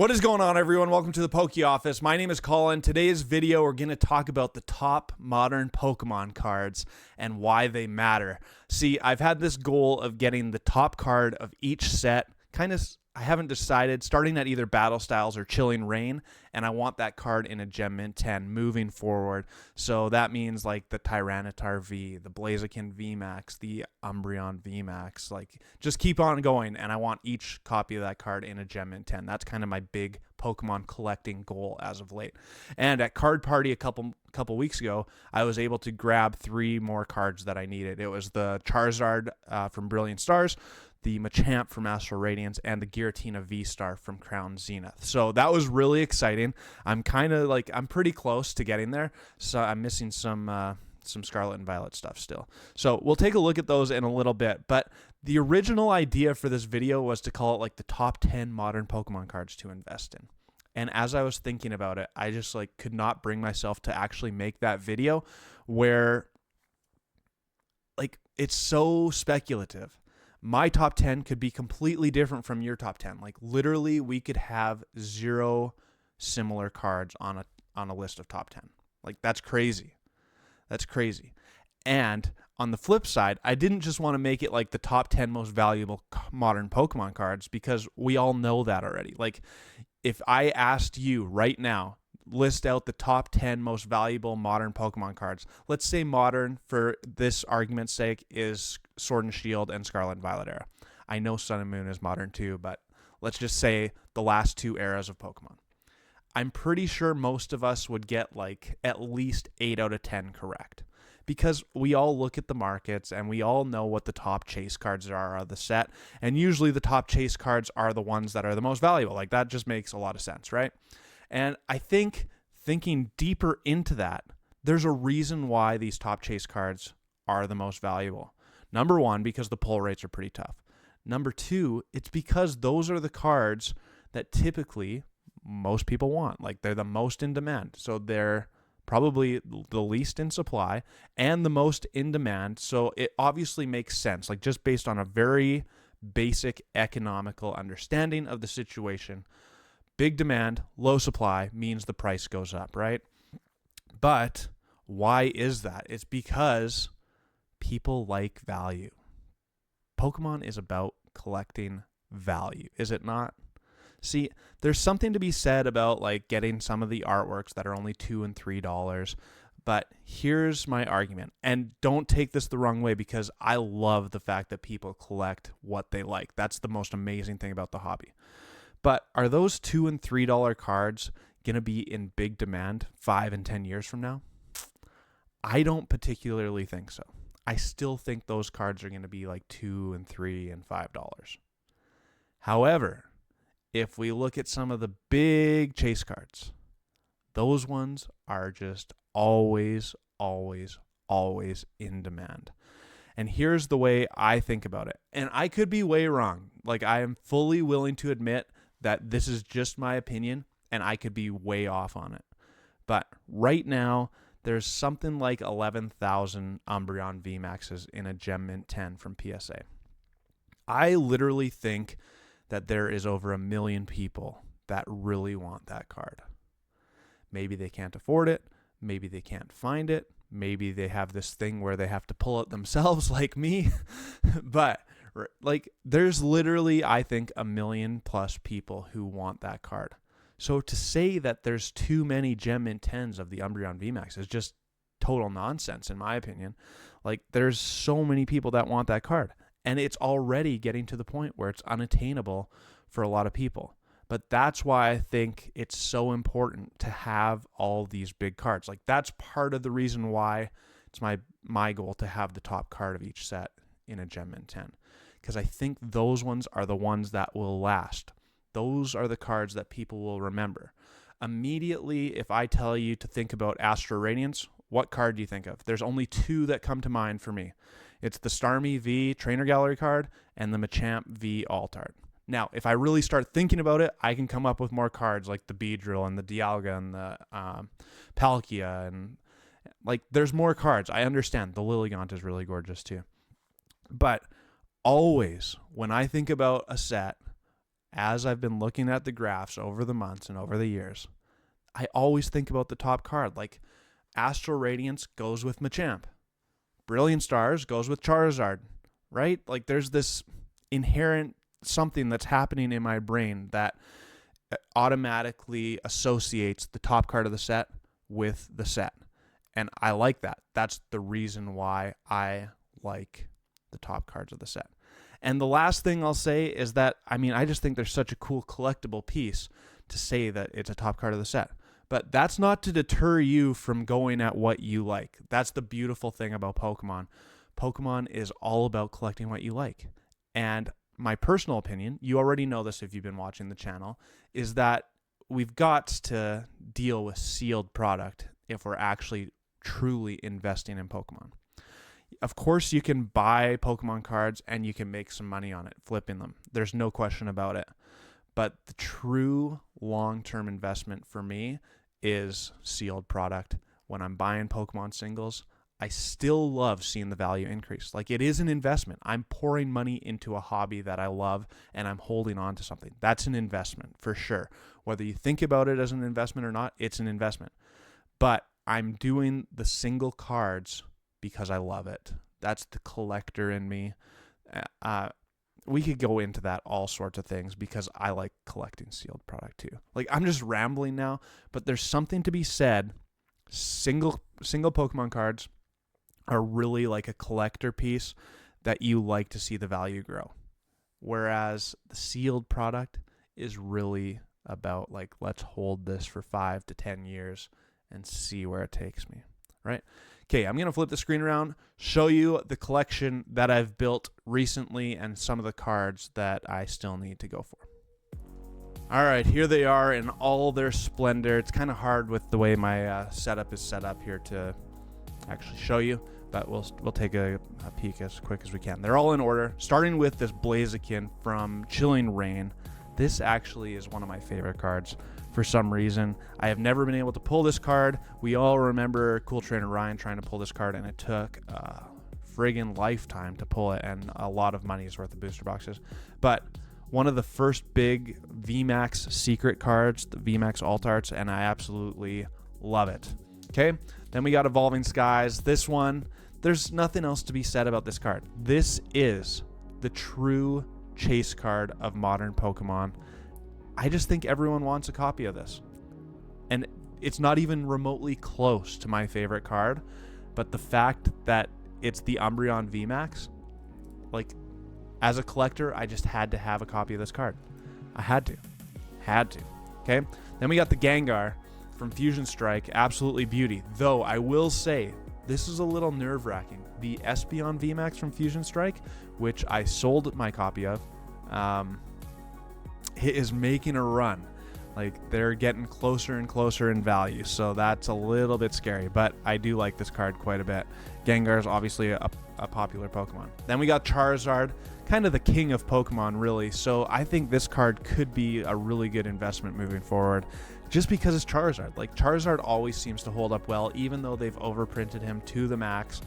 What is going on, everyone? Welcome to the Poke Office. My name is Colin. Today's video, we're going to talk about the top modern Pokemon cards and why they matter. See, I've had this goal of getting the top card of each set. I haven't decided, starting at either Battle Styles or Chilling Reign, and I want that card in a Gem Mint 10 moving forward. So that means like the Tyranitar V, the Blaziken VMAX, the Umbreon VMAX, like just keep on going, and I want each copy of that card in a Gem Mint 10. That's kind of my big Pokemon collecting goal as of late. And at Card Party a couple weeks ago, I was able to grab 3 more cards that I needed. It was the Charizard from Brilliant Stars, the Machamp from Astral Radiance, and the Giratina V-Star from Crown Zenith. So that was really exciting. I'm pretty close to getting there, so I'm missing some Scarlet and Violet stuff still. So we'll take a look at those in a little bit, but the original idea for this video was to call it like the top 10 modern Pokemon cards to invest in. And as I was thinking about it, I just could not bring myself to actually make that video where it's so speculative. My top 10 could be completely different from your top 10. Literally, we could have 0 similar cards on a list of top 10. That's crazy. That's crazy. And on the flip side, I didn't just want to make it like the top 10 most valuable modern Pokemon cards, because we all know that already. If I asked you right now, list out the top 10 most valuable modern Pokemon cards. Let's say modern, for this argument's sake, is Sword and Shield and Scarlet and Violet era. I know Sun and Moon is modern too, but let's just say the last 2 eras of Pokemon. I'm pretty sure most of us would get at least 8 out of 10 correct, because we all look at the markets and we all know what the top chase cards are of the set, and usually the top chase cards are the ones that are the most valuable. That just makes a lot of sense, right? And I think thinking deeper into that, there's a reason why these top chase cards are the most valuable. Number 1, because the pull rates are pretty tough. Number 2, it's because those are the cards that typically most people want. They're the most in demand. So they're probably the least in supply and the most in demand. So it obviously makes sense, just based on a very basic economical understanding of the situation. Big demand, low supply means the price goes up, right? But why is that? It's because people like value. Pokemon is about collecting value, is it not? See, there's something to be said about getting some of the artworks that are only $2 and $3. But here's my argument, and don't take this the wrong way, because I love the fact that people collect what they like. That's the most amazing thing about the hobby. But are those $2 and $3 cards going to be in big demand 5 and 10 years from now? I don't particularly think so. I still think those cards are going to be $2 and $3 and $5. However, if we look at some of the big chase cards, those ones are just always, always, always in demand. And here's the way I think about it. And I could be way wrong. I am fully willing to admit that this is just my opinion, and I could be way off on it. But right now, there's something like 11,000 Umbreon VMAXs in a Gem Mint 10 from PSA. I literally think that there is over 1 million people that really want that card. Maybe they can't afford it. Maybe they can't find it. Maybe they have this thing where they have to pull it themselves like me. But there's literally, I think, 1 million plus people who want that card. So to say that there's too many Gem Mint 10s of the Umbreon VMAX is just total nonsense, in my opinion. There's so many people that want that card, and it's already getting to the point where it's unattainable for a lot of people. But that's why I think it's so important to have all these big cards. That's part of the reason why it's my goal to have the top card of each set in a Gem Mint 10. Because I think those ones are the ones that will last. Those are the cards that people will remember. Immediately, if I tell you to think about Astral Radiance, what card do you think of? There's only 2 that come to mind for me. It's the Starmie V Trainer Gallery card and the Machamp V Alt-Art. Now, if I really start thinking about it, I can come up with more cards like the Beedrill and the Dialga and the Palkia. And there's more cards. I understand. The Lilligant is really gorgeous too. But always, when I think about a set, as I've been looking at the graphs over the months and over the years, I always think about the top card. Like Astral Radiance goes with Machamp. Brilliant Stars goes with Charizard, right? Like there's this inherent something that's happening in my brain that automatically associates the top card of the set with the set. And I like that. That's the reason why I like the top cards of the set. And the last thing I'll say is that, I just think there's such a cool collectible piece to say that it's a top card of the set. But that's not to deter you from going at what you like. That's the beautiful thing about Pokemon. Pokemon is all about collecting what you like. And my personal opinion, you already know this if you've been watching the channel, is that we've got to deal with sealed product if we're actually truly investing in Pokemon. Of course, you can buy Pokemon cards and you can make some money on it, flipping them. There's no question about it. But the true long-term investment for me is sealed product. When I'm buying Pokemon singles, I still love seeing the value increase. Like it is an investment. I'm pouring money into a hobby that I love and I'm holding on to something. That's an investment for sure. Whether you think about it as an investment or not, it's an investment. But I'm doing the single cards because I love it. That's the collector in me. We could go into that all sorts of things because I like collecting sealed product too. Like I'm just rambling now, but there's something to be said. Single Pokemon cards are really like a collector piece that you like to see the value grow. Whereas the sealed product is really about like, let's hold this for 5 to 10 years and see where it takes me, right? Okay, I'm going to flip the screen around, show you the collection that I've built recently and some of the cards that I still need to go for. All right, here they are in all their splendor. It's kind of hard with the way my setup is set up here to actually show you, but we'll take a peek as quick as we can. They're all in order, starting with this Blaziken from Chilling Reign. This actually is one of my favorite cards. For some reason, I have never been able to pull this card. We all remember Cool Trainer Ryan trying to pull this card, and it took a friggin' lifetime to pull it, and a lot of money's worth of booster boxes. But one of the first big VMAX secret cards, the VMAX Alt Arts, and I absolutely love it. Okay, then we got Evolving Skies. This one, there's nothing else to be said about this card. This is the true chase card of modern Pokemon. I just think everyone wants a copy of this. And it's not even remotely close to my favorite card, but the fact that it's the Umbreon VMAX, like, as a collector, I just had to have a copy of this card. I had to. Okay? Then we got the Gengar from Fusion Strike, absolutely beauty. Though, I will say, this is a little nerve-wracking. The Espeon VMAX from Fusion Strike, which I sold my copy of, it is making a run. Like they're getting closer and closer in value, so that's a little bit scary, but I do like this card quite a bit. Gengar is obviously a popular Pokemon. Then we got Charizard, kind of the king of Pokemon really, so I think this card could be a really good investment moving forward just because it's Charizard. Like Charizard always seems to hold up well, even though they've overprinted him to the max.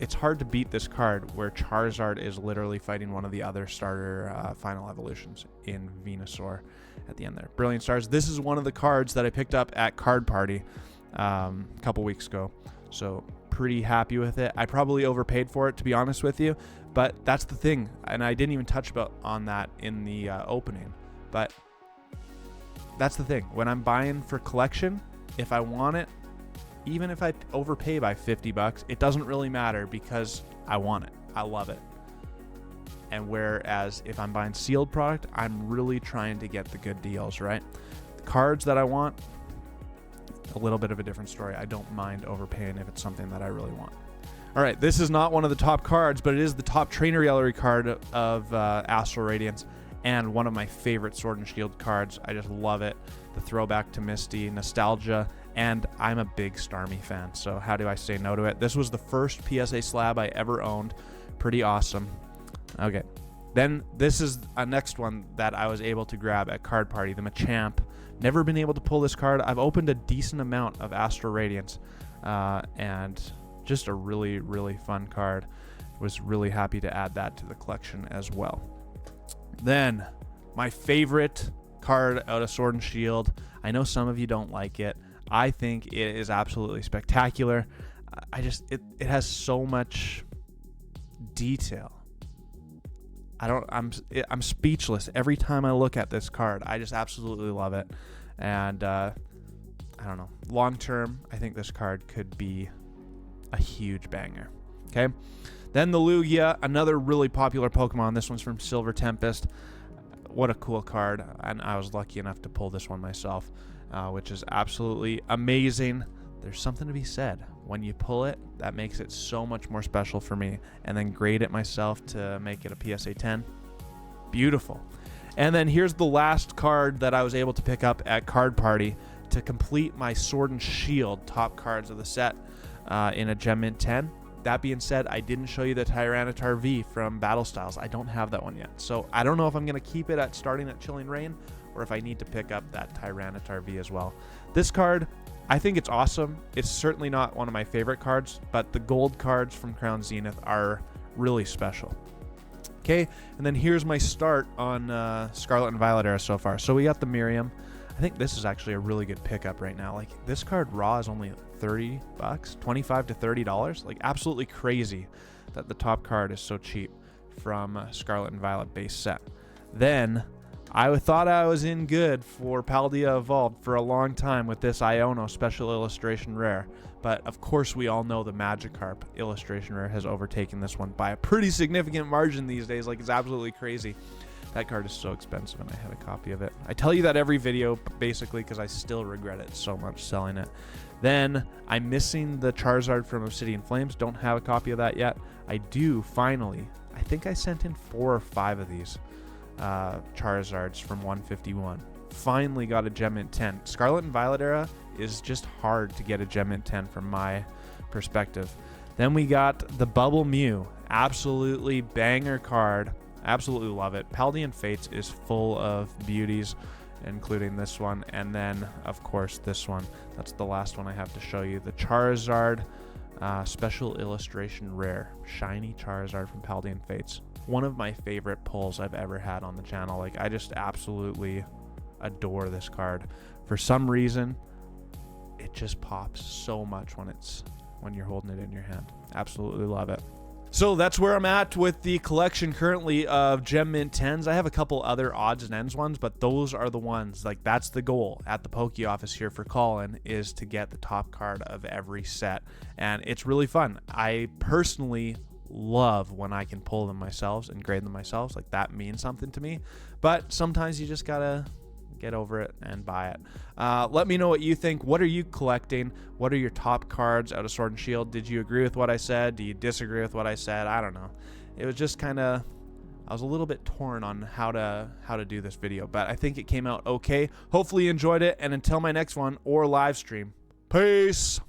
It's hard to beat this card where Charizard is literally fighting one of the other starter final evolutions in Venusaur at the end there. Brilliant Stars. This is one of the cards that I picked up at Card Party a couple weeks ago. So pretty happy with it. I probably overpaid for it, to be honest with you, but that's the thing. And I didn't even touch on that in the opening. But that's the thing. When I'm buying for collection, if I want it, even if I overpay by $50, it doesn't really matter because I want it. I love it. And whereas if I'm buying sealed product, I'm really trying to get the good deals, right? The cards that I want, a little bit of a different story. I don't mind overpaying if it's something that I really want. All right, this is not one of the top cards, but it is the top Trainer Gallery card of Astral Radiance and one of my favorite Sword and Shield cards. I just love it. The throwback to Misty, nostalgia, and I'm a big Starmie fan, so how do I say no to it? This was the first PSA slab I ever owned. Pretty awesome. Okay, then this is a next one that I was able to grab at Card Party, the Machamp. Never been able to pull this card. I've opened a decent amount of Astral Radiance, and just a really, really fun card. Was really happy to add that to the collection as well. Then my favorite card out of Sword and Shield. I know some of you don't like it. I think it is absolutely spectacular. It has so much detail. I'm speechless every time I look at this card. I just absolutely love it. And I don't know. Long term, I think this card could be a huge banger. Okay. Then the Lugia, another really popular Pokemon. This one's from Silver Tempest. What a cool card. And I was lucky enough to pull this one myself, which is absolutely amazing. There's something to be said. When you pull it, that makes it so much more special for me. And then grade it myself to make it a PSA 10. Beautiful. And then here's the last card that I was able to pick up at Card Party to complete my Sword and Shield top cards of the set in a Gem Mint 10. That being said, I didn't show you the Tyranitar V from Battle Styles. I don't have that one yet. So I don't know if I'm going to keep it at starting at Chilling Reign or if I need to pick up that Tyranitar V as well. This card, I think it's awesome. It's certainly not one of my favorite cards, but the gold cards from Crown Zenith are really special. Okay, and then here's my start on Scarlet and Violet era so far. So we got the Miriam. I think this is actually a really good pickup right now. Like, this card raw is only $30, $25 to $30. Like, absolutely crazy that the top card is so cheap from Scarlet and Violet base set. Then I thought I was in good for Paldea Evolved for a long time with this Iono Special Illustration Rare. But, of course, we all know the Magikarp Illustration Rare has overtaken this one by a pretty significant margin these days. Like, it's absolutely crazy. That card is so expensive, and I had a copy of it. I tell you that every video, basically, because I still regret it so much selling it. Then, I'm missing the Charizard from Obsidian Flames. Don't have a copy of that yet. I do, finally. I think I sent in 4 or 5 of these Charizards from 151. Finally got a Gem Mint 10. Scarlet and Violet era is just hard to get a Gem Mint 10 from my perspective. Then we got the Bubble Mew. Absolutely banger card. Absolutely love it. Paldean Fates is full of beauties, including this one. And then, of course, this one. That's the last one I have to show you. The Charizard Special Illustration Rare. Shiny Charizard from Paldean Fates. One of my favorite pulls I've ever had on the channel. Like, I just absolutely adore this card. For some reason, it just pops so much when you're holding it in your hand. Absolutely love it. So that's where I'm at with the collection currently of Gem Mint 10s. I have a couple other odds and ends ones, but those are the ones. Like, that's the goal at the Poke office here for Colin, is to get the top card of every set. And it's really fun. I personally love when I can pull them myself and grade them myself. Like, that means something to me. But sometimes you just gotta get over it and buy it. Let me know what you think. What are you collecting? What are your top cards out of Sword and Shield? Did you agree with what I said? Do you disagree with what I said? I don't know. It was just kind of, I was a little bit torn on how to do this video, but I think it came out okay. Hopefully you enjoyed it, and until my next one or live stream, peace.